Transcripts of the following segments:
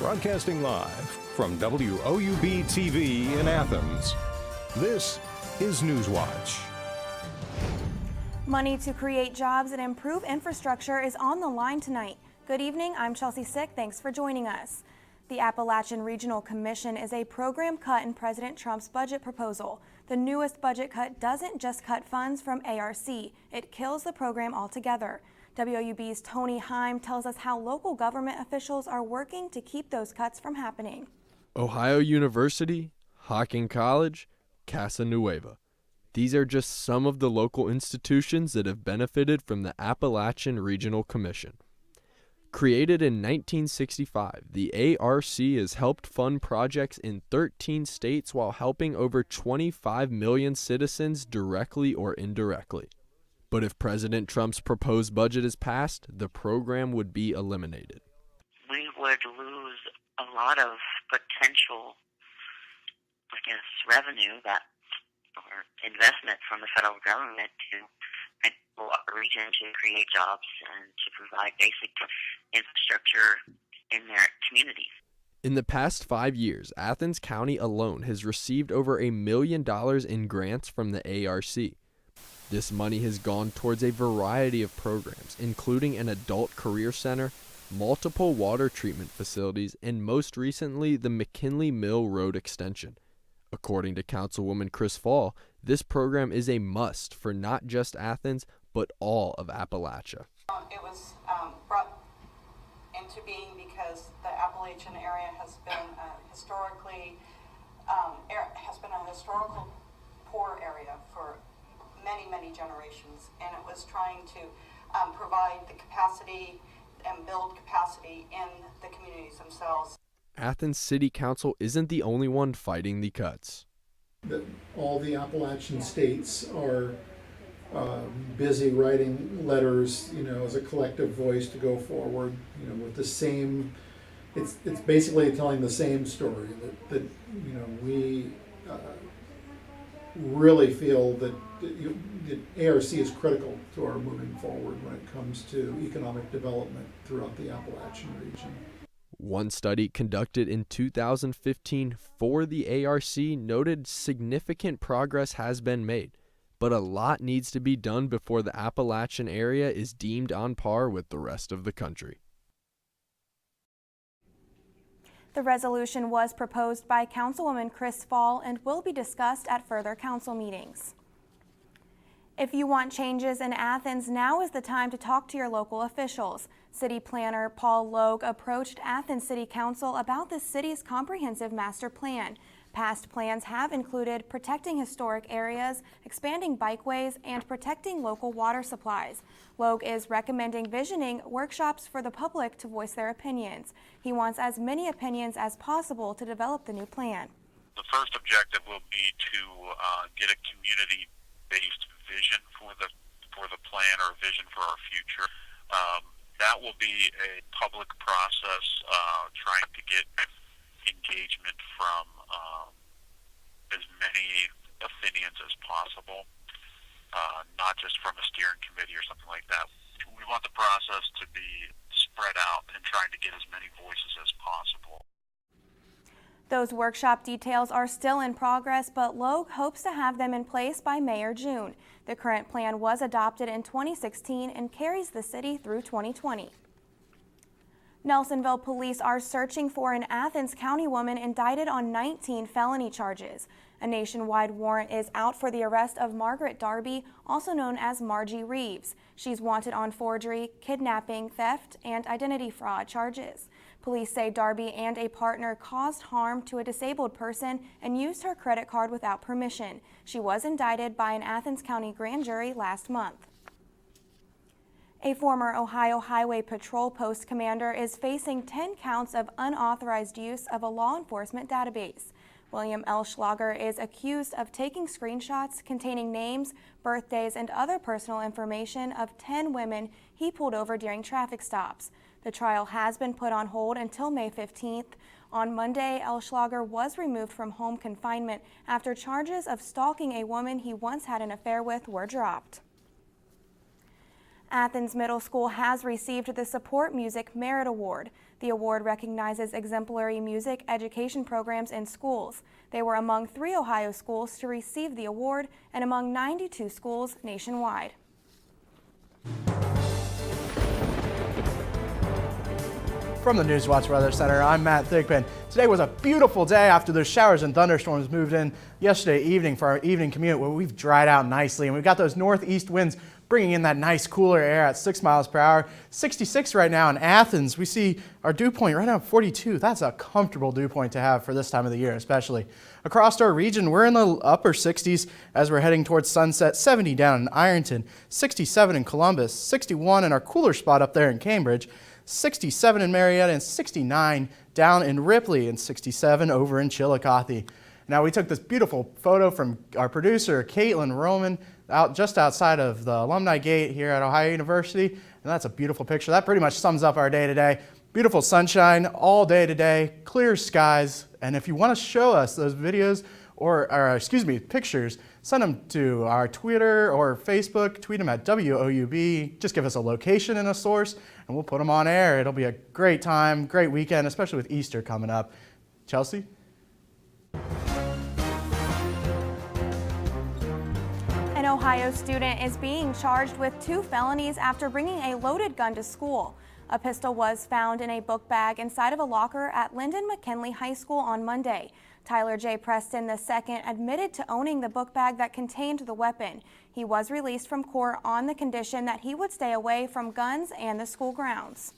Broadcasting live from WOUB TV in Athens, this is Newswatch. Money to create jobs and improve infrastructure is on the line tonight. Good evening, I'm Chelsea Sick. Thanks for joining us. The Appalachian Regional Commission is a program cut in President Trump's budget proposal. The newest budget cut doesn't just cut funds from ARC, it kills the program altogether. WOUB's Tony Heim tells us how local government officials are working to keep those cuts from happening. Ohio University, Hocking College, Casa Nueva. These are just some of the local institutions that have benefited from the Appalachian Regional Commission. Created in 1965, the ARC has helped fund projects in 13 states while helping over 25 million citizens directly or indirectly. But if President Trump's proposed budget is passed, the program would be eliminated. We would lose a lot of potential, revenue or investment from the federal government to enable our region to create jobs and to provide basic infrastructure in their communities. In the past 5 years, Athens County alone has received over $1 million in grants from the ARC. This money has gone towards a variety of programs, including an adult career center, multiple water treatment facilities, and most recently, the McKinley Mill Road extension. According to Councilwoman Chris Fall, this program is a must for not just Athens, but all of Appalachia. It was brought into being because the Appalachian area has been a historical poor area for many generations, and it was trying to provide the capacity and build capacity in the communities themselves. Athens City Council isn't the only one fighting the cuts. All the Appalachian states are busy writing letters, as a collective voice to go forward, with the same. It's basically telling the same story that we really feel that the ARC is critical to our moving forward when it comes to economic development throughout the Appalachian region. One study conducted in 2015 for the ARC noted significant progress has been made, but a lot needs to be done before the Appalachian area is deemed on par with the rest of the country. The resolution was proposed by Councilwoman Chris Fall and will be discussed at further council meetings. If you want changes in Athens, now is the time to talk to your local officials. City Planner Paul Logue approached Athens City Council about the city's comprehensive master plan. Past plans have included protecting historic areas, expanding bikeways, and protecting local water supplies. Logue is recommending visioning workshops for the public to voice their opinions. He wants as many opinions as possible to develop the new plan. The first objective will be to get a community-based vision for the plan or vision for our future. That will be a public process, trying to get engagement from as many opinions as possible, not just from a steering committee or something like that. We want the process to be spread out and trying to get as many voices as possible. Those workshop details are still in progress, but Logue hopes to have them in place by May or June. The current plan was adopted in 2016 and carries the city through 2020. Nelsonville police are searching for an Athens County woman indicted on 19 felony charges. A nationwide warrant is out for the arrest of Margaret Darby, also known as Margie Reeves. She's wanted on forgery, kidnapping, theft, and identity fraud charges. Police say Darby and a partner caused harm to a disabled person and used her credit card without permission. She was indicted by an Athens County grand jury last month. A former Ohio Highway Patrol Post commander is facing 10 counts of unauthorized use of a law enforcement database. William L. Schlager is accused of taking screenshots containing names, birthdays, and other personal information of 10 women he pulled over during traffic stops. The trial has been put on hold until May 15th. On Monday, L. Schlager was removed from home confinement after charges of stalking a woman he once had an affair with were dropped. Athens Middle School has received the Support Music Merit Award. The award recognizes exemplary music education programs in schools. They were among 3 Ohio schools to receive the award and among 92 schools nationwide. From the Newswatch Weather Center, I'm Matt Thigpen. Today was a beautiful day after those showers and thunderstorms moved in yesterday evening for our evening commute, where we've dried out nicely and we've got those northeast winds bringing in that nice cooler air at 6 miles per hour. 66 right now in Athens. We see our dew point right now at 42. That's a comfortable dew point to have for this time of the year, especially. Across our region, we're in the upper 60s as we're heading towards sunset. 70 down in Ironton, 67 in Columbus, 61 in our cooler spot up there in Cambridge, 67 in Marietta, and 69 down in Ripley, and 67 over in Chillicothe. Now, we took this beautiful photo from our producer, Caitlin Roman, just outside of the Alumni Gate here at Ohio University, and that's a beautiful picture. That pretty much sums up our day today. Beautiful sunshine all day today, clear skies, and if you want to show us those videos or pictures, send them to our Twitter or Facebook. Tweet them at WOUB. Just give us a location and a source, and we'll put them on air. It'll be a great time, great weekend, especially with Easter coming up. Chelsea? An Ohio student is being charged with 2 felonies after bringing a loaded gun to school. A pistol was found in a book bag inside of a locker at Lyndon McKinley High School on Monday. Tyler J. Preston II admitted to owning the book bag that contained the weapon. He was released from court on the condition that he would stay away from guns and the school grounds.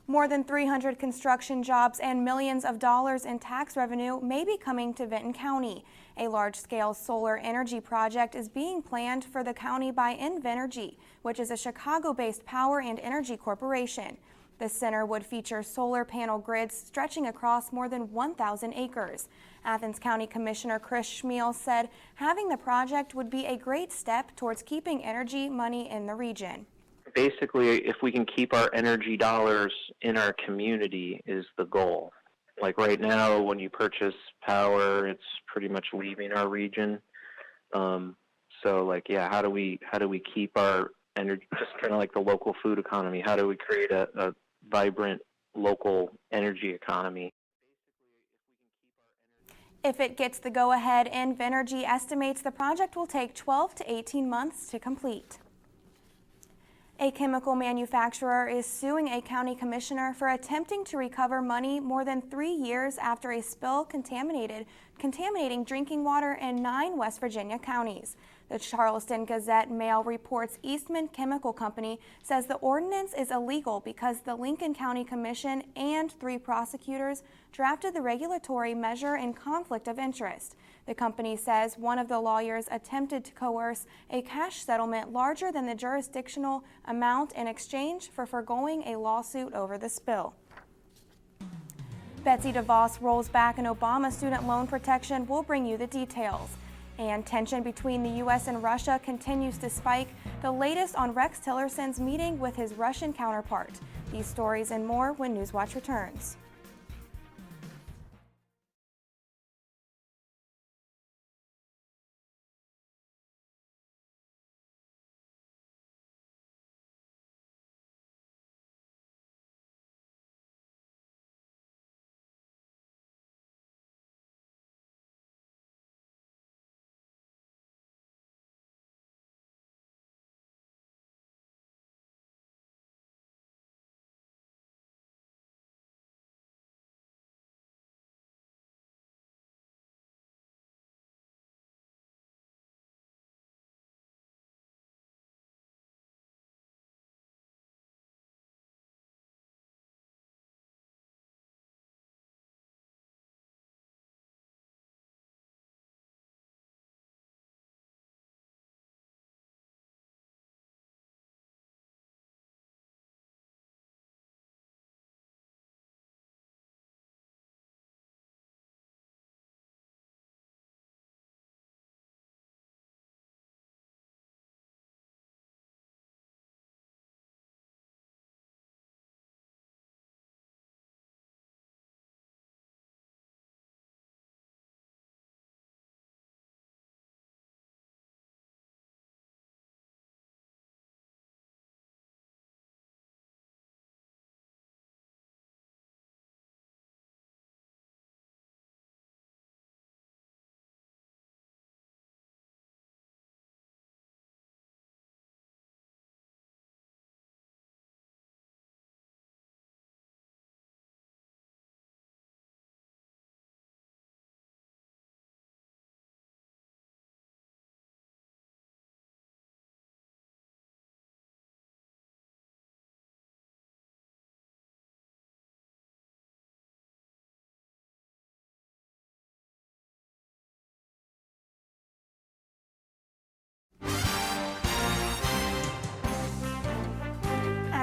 More than 300 construction jobs and millions of dollars in tax revenue may be coming to Vinton County. A large-scale solar energy project is being planned for the county by Invenergy, which is a Chicago-based power and energy corporation. The center would feature solar panel grids stretching across more than 1,000 acres. Athens County Commissioner Chris Schmiel said having the project would be a great step towards keeping energy money in the region. Basically, if we can keep our energy dollars in our community is the goal. Like right now, when you purchase power, it's pretty much leaving our region. How do we keep our energy, just kind of like the local food economy? How do we create a vibrant local energy economy? If it gets the go-ahead, Invenergy estimates the project will take 12 to 18 months to complete. A chemical manufacturer is suing a county commissioner for attempting to recover money more than 3 years after a spill contaminating drinking water in 9 West Virginia counties. The Charleston Gazette-Mail reports Eastman Chemical Company says the ordinance is illegal because the Lincoln County Commission and 3 prosecutors drafted the regulatory measure in conflict of interest. The company says one of the lawyers attempted to coerce a cash settlement larger than the jurisdictional amount in exchange for foregoing a lawsuit over the spill. Betsy DeVos rolls back an Obama student loan protection. We'll bring you the details. And tension between the U.S. and Russia continues to spike, the latest on Rex Tillerson's meeting with his Russian counterpart. These stories and more when Newswatch returns.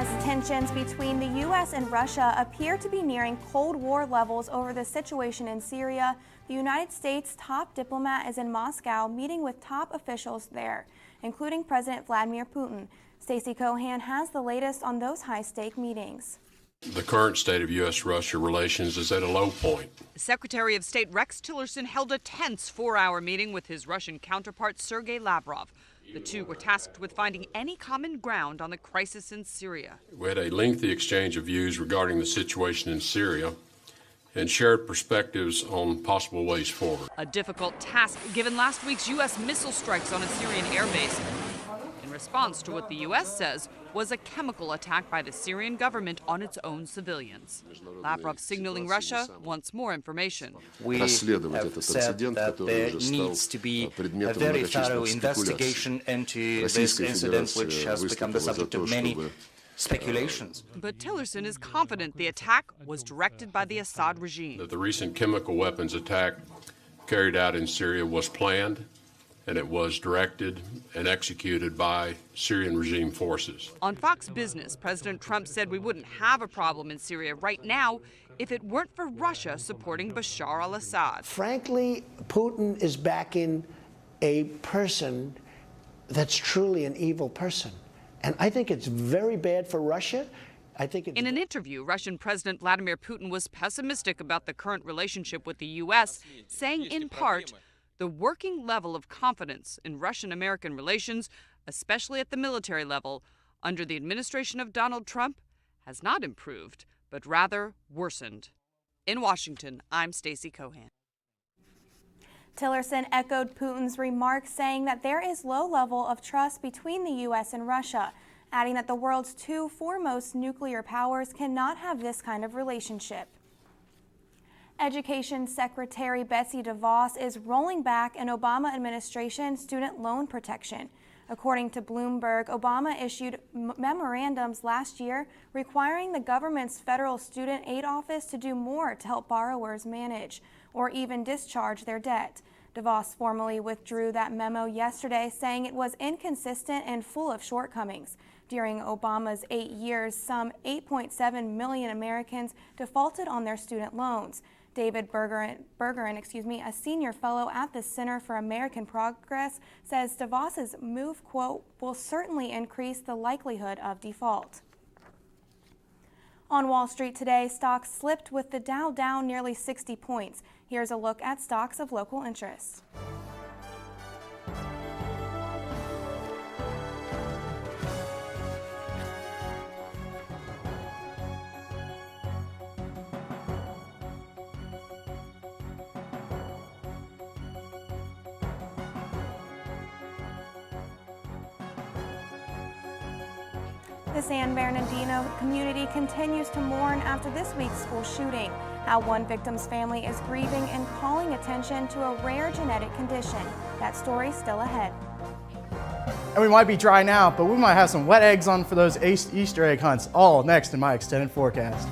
As tensions between the U.S. and Russia appear to be nearing Cold War levels over the situation in Syria, the United States' top diplomat is in Moscow meeting with top officials there, including President Vladimir Putin. Stacey Cohan has the latest on those high-stake meetings. The current state of U.S.-Russia relations is at a low point. Secretary of State Rex Tillerson held a tense 4-hour meeting with his Russian counterpart Sergei Lavrov. The two were tasked with finding any common ground on the crisis in Syria. We had a lengthy exchange of views regarding the situation in Syria and shared perspectives on possible ways forward. A difficult task given last week's U.S. missile strikes on a Syrian airbase in response to what the U.S. says was a chemical attack by the Syrian government on its own civilians. Lavrov signaling Russia wants more information. We have said that there needs to be a very thorough investigation into this incident, which has become the subject of many speculations. But Tillerson is confident the attack was directed by the Assad regime. That the recent chemical weapons attack carried out in Syria was planned, and it was directed and executed by Syrian regime forces. On Fox Business, President Trump said we wouldn't have a problem in Syria right now if it weren't for Russia supporting Bashar al-Assad. Frankly, Putin is backing a person that's truly an evil person. And I think it's very bad for Russia. In an interview, Russian President Vladimir Putin was pessimistic about the current relationship with the U.S., saying in part, the working level of confidence in Russian-American relations, especially at the military level, under the administration of Donald Trump, has not improved, but rather worsened. In Washington, I'm Stacey Cohan. Tillerson echoed Putin's remarks, saying that there is low level of trust between the U.S. and Russia, adding that the world's two foremost nuclear powers cannot have this kind of relationship. Education Secretary Betsy DeVos is rolling back an Obama administration student loan protection. According to Bloomberg, Obama issued memorandums last year requiring the government's Federal Student Aid Office to do more to help borrowers manage or even discharge their debt. DeVos formally withdrew that memo yesterday, saying it was inconsistent and full of shortcomings. During Obama's 8 years, some 8.7 million Americans defaulted on their student loans. David Bergeron, a senior fellow at the Center for American Progress, says DeVos's move, quote, will certainly increase the likelihood of default. On Wall Street today, stocks slipped with the Dow down nearly 60 points. Here's a look at stocks of local interest. The San Bernardino community continues to mourn after this week's school shooting. How one victim's family is grieving and calling attention to a rare genetic condition. That story's still ahead. And we might be dry now, but we might have some wet eggs on for those Easter egg hunts. All next in my extended forecast.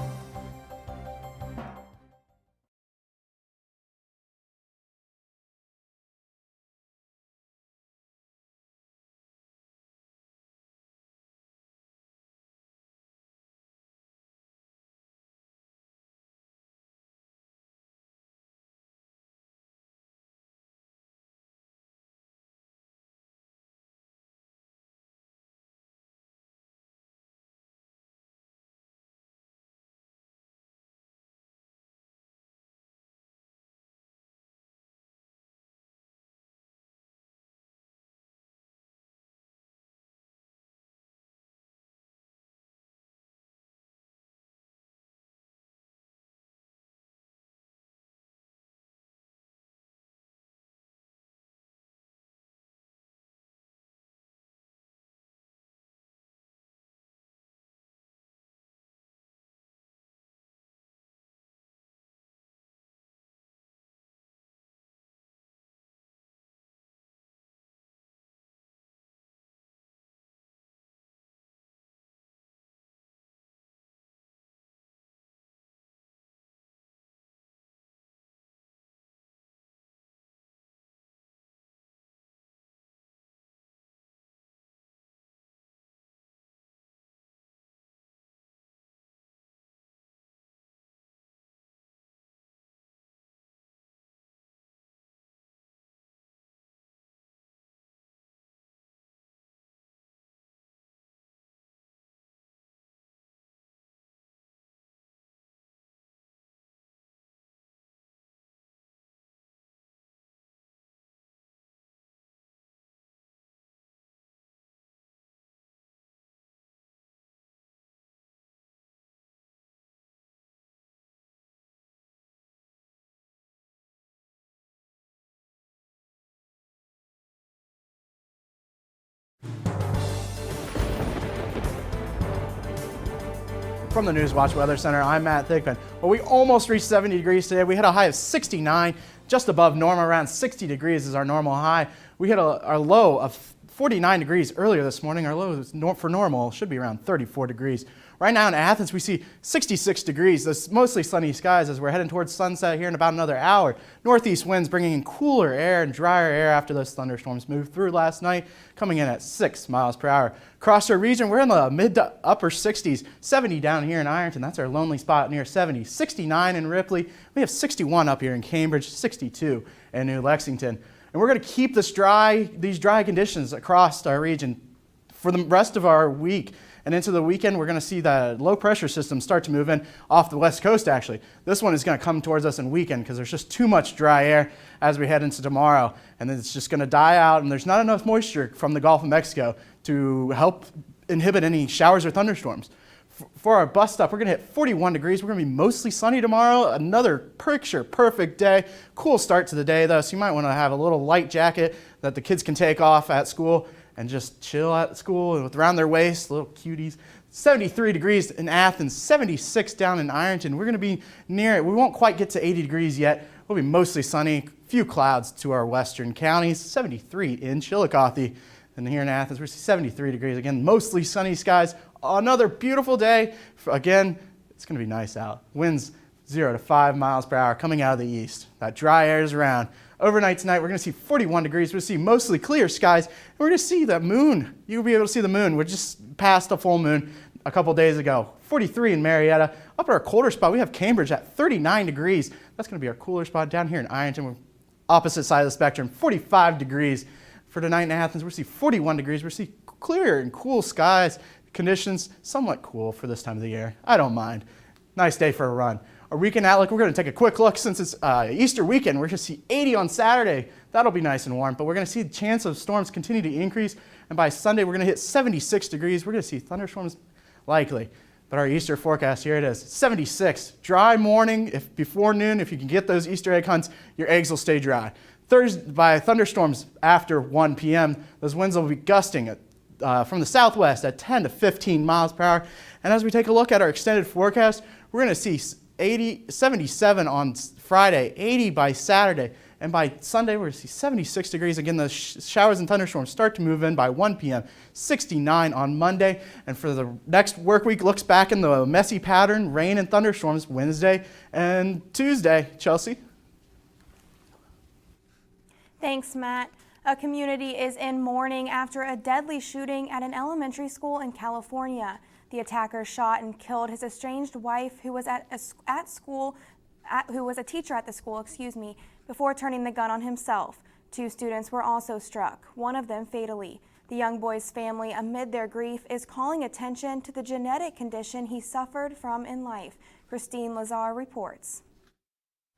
From the Newswatch Weather Center, I'm Matt Thigpen. Well, we almost reached 70 degrees today. We hit a high of 69, just above normal. Around 60 degrees is our normal high. We hit our low of 49 degrees earlier this morning. Our low for normal should be around 34 degrees. Right now in Athens, we see 66 degrees. Those mostly sunny skies as we're heading towards sunset here in about another hour. Northeast winds bringing in cooler air and drier air after those thunderstorms moved through last night, coming in at 6 miles per hour. Across our region, we're in the mid to upper 60s, 70 down here in Ironton. That's our lonely spot near 70. 69 in Ripley. We have 61 up here in Cambridge, 62 in New Lexington. And we're going to keep these dry conditions across our region for the rest of our week. And into the weekend, we're going to see the low pressure system start to move in off the west coast, actually. This one is going to come towards us in weekend because there's just too much dry air as we head into tomorrow. And then it's just going to die out, and there's not enough moisture from the Gulf of Mexico to help inhibit any showers or thunderstorms. For our bus stop, we're going to hit 41 degrees. We're going to be mostly sunny tomorrow. Another picture perfect day. Cool start to the day, though, so you might want to have a little light jacket that the kids can take off at school and just chill at school and with around their waist, little cuties. 73 degrees in Athens, 76 down in Ironton. We're going to be near it. We won't quite get to 80 degrees yet. We'll be mostly sunny, few clouds to our western counties. 73 in Chillicothe. And here in Athens, we're 73 degrees. Again, mostly sunny skies. Another beautiful day. Again, it's going to be nice out. Winds 0 to 5 miles per hour coming out of the east. That dry air is around. Overnight tonight, we're going to see 41 degrees. We'll see mostly clear skies. And we're going to see the moon. You'll be able to see the moon. We're just past a full moon a couple days ago. 43 in Marietta. Up at our colder spot, we have Cambridge at 39 degrees. That's going to be our cooler spot. Down here in Ironton, we're opposite side of the spectrum, 45 degrees. For tonight in Athens, we'll see 41 degrees. We'll see clear and cool skies. Conditions somewhat cool for this time of the year. I don't mind. Nice day for a run. Our weekend outlook, we're going to take a quick look since it's Easter weekend. We're going to see 80 on Saturday. That'll be nice and warm, but we're going to see the chance of storms continue to increase. And by Sunday, we're going to hit 76 degrees. We're going to see thunderstorms likely. But our Easter forecast, here it is, 76. Dry morning, before noon, if you can get those Easter egg hunts, your eggs will stay dry. Thursday, by thunderstorms after 1 p.m., those winds will be gusting from the southwest at 10 to 15 miles per hour. And as we take a look at our extended forecast, we're going to see 77 on Friday, 80 by Saturday, and by Sunday we're going to see 76 degrees. Again, the showers and thunderstorms start to move in by 1 p.m., 69 on Monday. And for the next work week, looks back in the messy pattern, rain and thunderstorms Wednesday and Tuesday. Chelsea? Thanks, Matt. A community is in mourning after a deadly shooting at an elementary school in California. The attacker shot and killed his estranged wife, who was who was a teacher at the school, before turning the gun on himself. 2 students were also struck, one of them fatally. The young boy's family, amid their grief, is calling attention to the genetic condition he suffered from in life. Christine Lazar reports.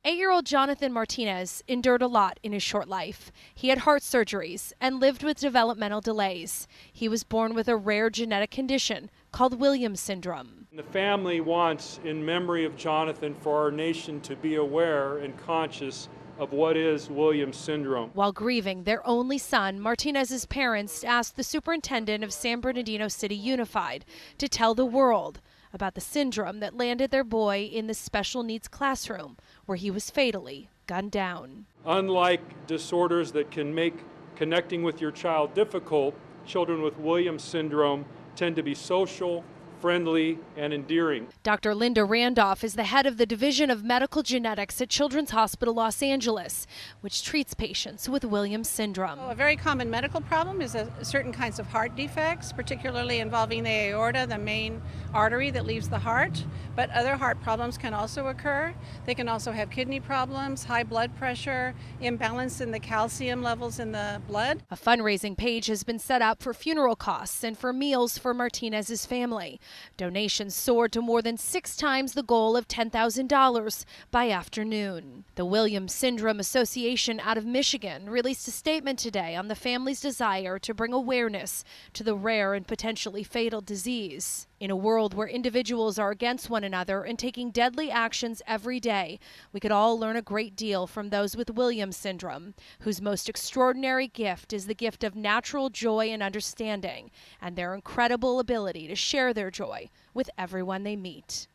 8-year-old Jonathan Martinez endured a lot in his short life. He had heart surgeries and lived with developmental delays. He was born with a rare genetic condition called Williams syndrome. The family wants, in memory of Jonathan, for our nation to be aware and conscious of what is Williams syndrome. While grieving their only son, Martinez's parents asked the superintendent of San Bernardino City Unified to tell the world about the syndrome that landed their boy in the special needs classroom where he was fatally gunned down. Unlike disorders that can make connecting with your child difficult, children with Williams syndrome tend to be social, friendly, and endearing. Dr. Linda Randolph is the head of the Division of Medical Genetics at Children's Hospital Los Angeles, which treats patients with Williams syndrome. A very common medical problem is certain kinds of heart defects, particularly involving the aorta, the main artery that leaves the heart. But other heart problems can also occur. They can also have kidney problems, high blood pressure, imbalance in the calcium levels in the blood. A fundraising page has been set up for funeral costs and for meals for Martinez's family. Donations soared to more than 6 times the goal of $10,000 by afternoon. The Williams Syndrome Association out of Michigan released a statement today on the family's desire to bring awareness to the rare and potentially fatal disease. In a world where individuals are against one another and taking deadly actions every day, we could all learn a great deal from those with Williams syndrome, whose most extraordinary gift is the gift of natural joy and understanding, and their incredible ability to share their joy with everyone they meet.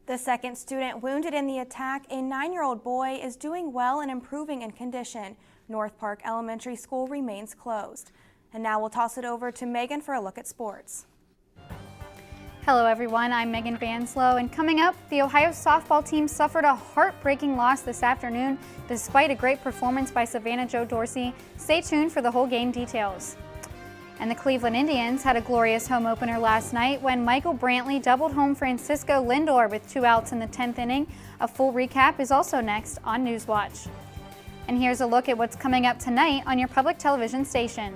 The second student wounded in the attack, a 9-year-old boy, is doing well and improving in condition. North Park Elementary School remains closed. And now we'll toss it over to Megan for a look at sports. Hello everyone, I'm Megan Vanslow, and coming up, the Ohio softball team suffered a heartbreaking loss this afternoon despite a great performance by Savannah Jo Dorsey. Stay tuned for the whole game details. And the Cleveland Indians had a glorious home opener last night when Michael Brantley doubled home Francisco Lindor with 2 outs in the 10th inning. A full recap is also next on Newswatch. And here's a look at what's coming up tonight on your public television station.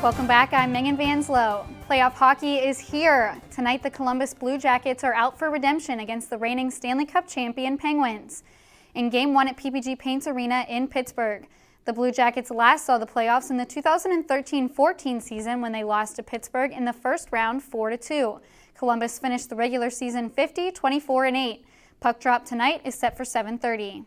Welcome back, I'm Megan Vanslow. Playoff hockey is here. Tonight, the Columbus Blue Jackets are out for redemption against the reigning Stanley Cup champion Penguins. In Game 1 at PPG Paints Arena in Pittsburgh, the Blue Jackets last saw the playoffs in the 2013-14 season when they lost to Pittsburgh in the first round 4-2. Columbus finished the regular season 50-24-8. Puck drop tonight is set for 7:30.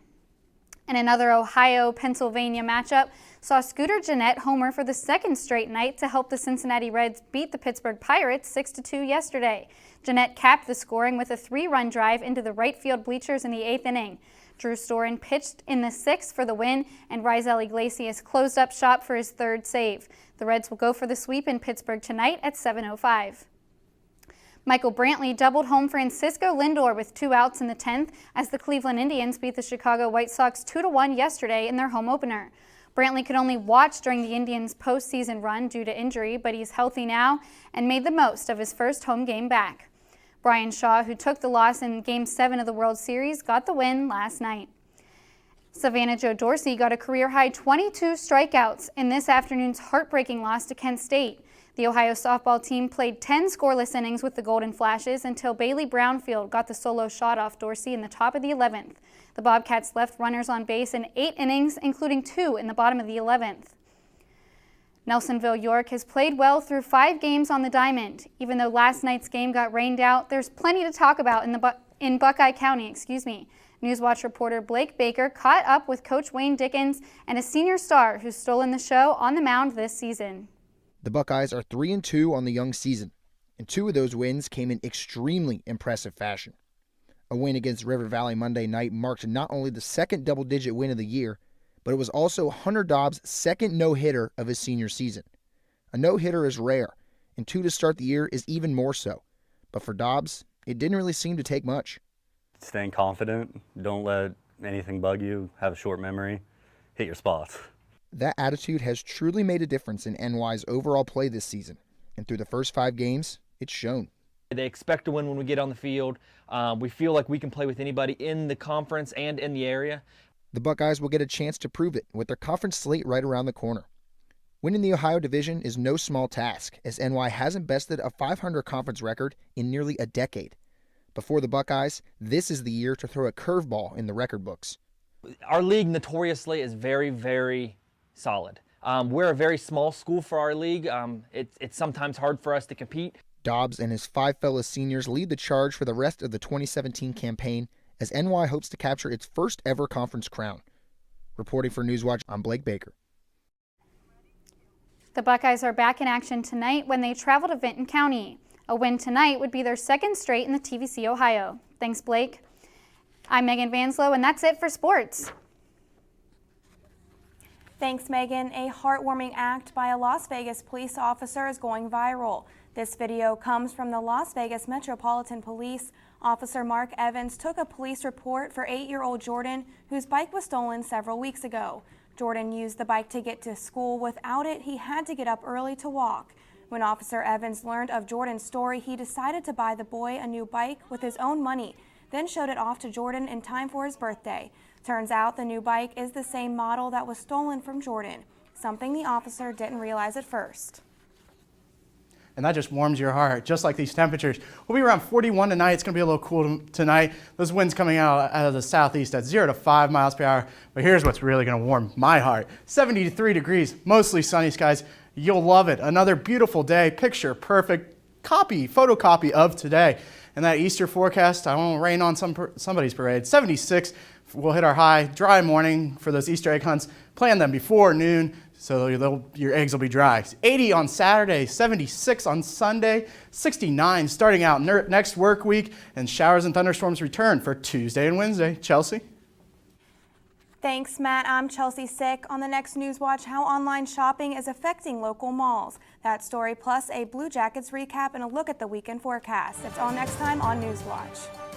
And another Ohio-Pennsylvania matchup saw Scooter Gennett homer for the second straight night to help the Cincinnati Reds beat the Pittsburgh Pirates 6-2 yesterday. Gennett capped the scoring with a 3-run drive into the right field bleachers in the 8th inning. Drew Storen pitched in the 6th for the win, and Raisel Iglesias closed up shop for his 3rd save. The Reds will go for the sweep in Pittsburgh tonight at 7:05. Michael Brantley doubled home Francisco Lindor with 2 outs in the 10th as the Cleveland Indians beat the Chicago White Sox 2-1 yesterday in their home opener. Brantley could only watch during the Indians' postseason run due to injury, but he's healthy now and made the most of his first home game back. Brian Shaw, who took the loss in Game 7 of the World Series, got the win last night. Savannah Jo Dorsey got a career-high 22 strikeouts in this afternoon's heartbreaking loss to Kent State. The Ohio softball team played 10 scoreless innings with the Golden Flashes until Bailey Brownfield got the solo shot off Dorsey in the top of the 11th. The Bobcats left runners on base in 8 innings, including 2 in the bottom of the 11th. Nelsonville York has played well through 5 games on the diamond. Even though last night's game got rained out, there's plenty to talk about in Buckeye County. Newswatch reporter Blake Baker caught up with Coach Wayne Dickens and a senior star who's stolen the show on the mound this season. The Buckeyes are 3-2 on the young season, and 2 of those wins came in extremely impressive fashion. A win against River Valley Monday night marked not only the second double-digit win of the year, but it was also Hunter Dobbs' second no-hitter of his senior season. A no-hitter is rare, and 2 to start the year is even more so. But for Dobbs, it didn't really seem to take much. Staying confident, don't let anything bug you, have a short memory, hit your spots. That attitude has truly made a difference in NY's overall play this season, and through the first 5 games, it's shown. They expect to win when we get on the field. We feel like we can play with anybody in the conference and in the area. The Buckeyes will get a chance to prove it with their conference slate right around the corner. Winning the Ohio Division is no small task, as NY hasn't bested a 500 conference record in nearly a decade. But for the Buckeyes, this is the year to throw a curveball in the record books. Our league notoriously is very, very solid. We're a very small school for our league. It's sometimes hard for us to compete. Dobbs and his 5 fellow seniors lead the charge for the rest of the 2017 campaign as NY hopes to capture its first ever conference crown. Reporting for Newswatch, I'm Blake Baker. The Buckeyes are back in action tonight when they travel to Vinton County. A win tonight would be their second straight in the TVC Ohio. Thanks, Blake. I'm Megan Vanslow, and that's it for sports. Thanks, Megan. A heartwarming act by a Las Vegas police officer is going viral. This video comes from the Las Vegas Metropolitan Police. Officer Mark Evans took a police report for 8-year-old Jordan, whose bike was stolen several weeks ago. Jordan used the bike to get to school. Without it, he had to get up early to walk. When Officer Evans learned of Jordan's story, he decided to buy the boy a new bike with his own money, then showed it off to Jordan in time for his birthday. Turns out the new bike is the same model that was stolen from Jordan, something the officer didn't realize at first. And that just warms your heart, just like these temperatures. We'll be around 41 tonight. It's going to be a little cool tonight. Those winds coming out of the southeast at 0 to 5 miles per hour. But here's what's really going to warm my heart. 73 degrees, mostly sunny skies. You'll love it. Another beautiful day, picture perfect photocopy of today. And that Easter forecast, I won't rain on somebody's parade. 76, we'll hit our high. Dry morning for those Easter egg hunts. Plan them before noon, so your eggs will be dry. 80 on Saturday, 76 on Sunday, 69 starting out next work week, and showers and thunderstorms return for Tuesday and Wednesday. Chelsea? Thanks, Matt. I'm Chelsea Sick. On the next Newswatch, how online shopping is affecting local malls. That story plus a Blue Jackets recap and a look at the weekend forecast. It's all next time on Newswatch.